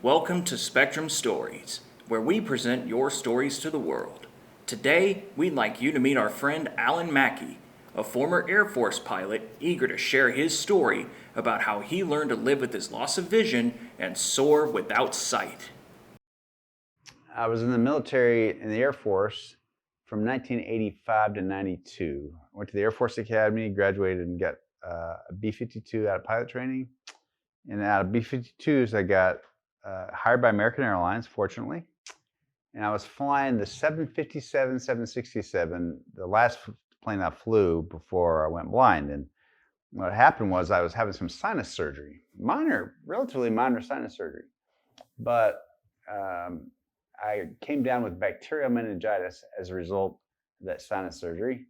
Welcome to Spectrum Stories, where we present your stories to the world. Today, we'd like you to meet our friend Alan Mackey, a former Air Force pilot eager to share his story about how he learned to live with his loss of vision and soar without sight. I was in the military in the Air Force from 1985 to 92. I went to the Air Force Academy, graduated, and got a B-52 out of pilot training. And out of B-52s, I got hired by American Airlines, fortunately. And I was flying the 757, 767, the last plane I flew before I went blind. And what happened was I was having some sinus surgery, relatively minor sinus surgery. But I came down with bacterial meningitis as a result of that sinus surgery.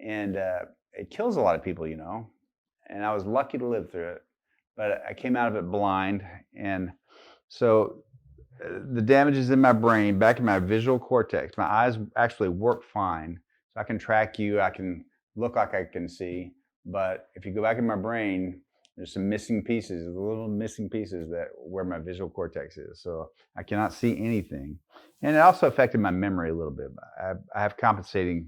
And it kills a lot of people, and I was lucky to live through it. But I came out of it blind. And so the damage is in my brain, back in my visual cortex. My eyes actually work fine. So I can track you, I can look like I can see. But if you go back in my brain, there's some missing pieces, little missing pieces that where my visual cortex is. So I cannot see anything. And it also affected my memory a little bit. I have compensating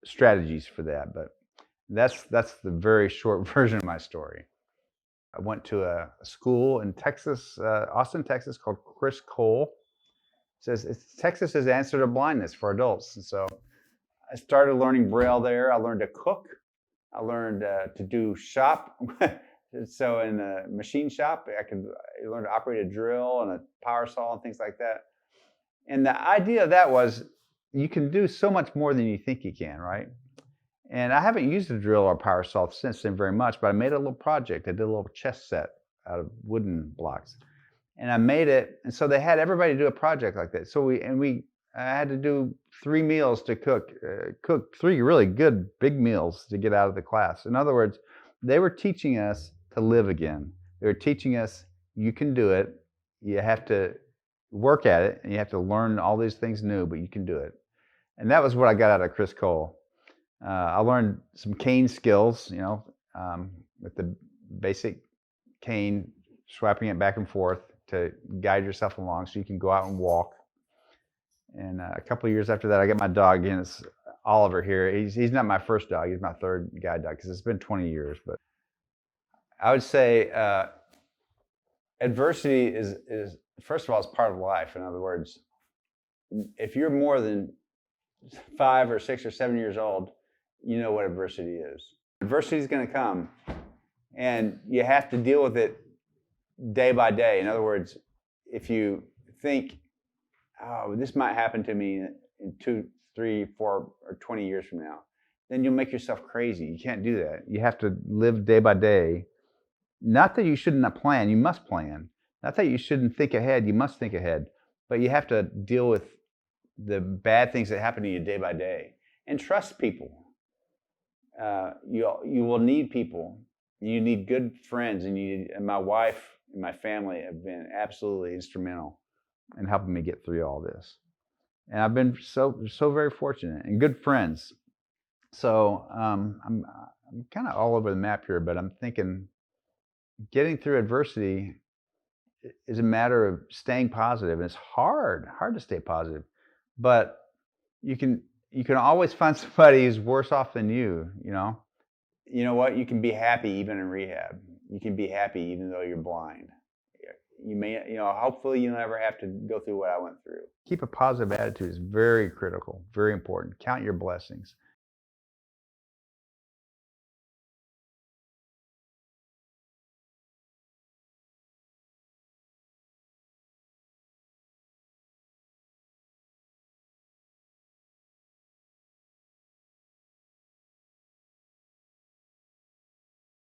strategies for that, but that's the very short version of my story. I went to a school in Texas, Austin, Texas, called Chris Cole. It says Texas is answer to blindness for adults. And so I started learning Braille there. I learned to cook. I learned to do shop. So in a machine shop, I learned to operate a drill and a power saw and things like that. And the idea of that was you can do so much more than you think you can, right? And I haven't used a drill or a power saw since then very much, but I made a little project. I did a little chess set out of wooden blocks. And I made it, and so they had everybody do a project like that. So I had to do 3 meals to cook 3 really good big meals to get out of the class. In other words, they were teaching us to live again. They were teaching us you can do it. You have to work at it, and you have to learn all these things new, but you can do it. And that was what I got out of Chris Cole. I learned some cane skills, with the basic cane, swiping it back and forth to guide yourself along so you can go out and walk. And a couple of years after that, I got my dog, and it's Oliver here. He's not my first dog. He's my third guide dog because it's been 20 years. But I would say adversity is first of all, it's part of life. In other words, if you're more than 5 or 6 or 7 years old, you know what adversity is. Adversity is going to come, and you have to deal with it day by day. In other words, if you think, oh, this might happen to me in 2, 3, 4, or 20 years from now, then you'll make yourself crazy. You can't do that. You have to live day by day. Not that you shouldn't plan, you must plan. Not that you shouldn't think ahead, you must think ahead. But you have to deal with the bad things that happen to you day by day. And trust people. You will need people. You need good friends, and my wife and my family have been absolutely instrumental in helping me get through all this. And I've been so very fortunate, and good friends. So I'm kind of all over the map here, but I'm thinking getting through adversity is a matter of staying positive, and it's hard to stay positive, but you can always find somebody who's worse off than you. You know what? You can be happy even in rehab. You can be happy even though you're blind. You may, hopefully you'll never have to go through what I went through. Keep a positive attitude is very critical, very important. Count your blessings.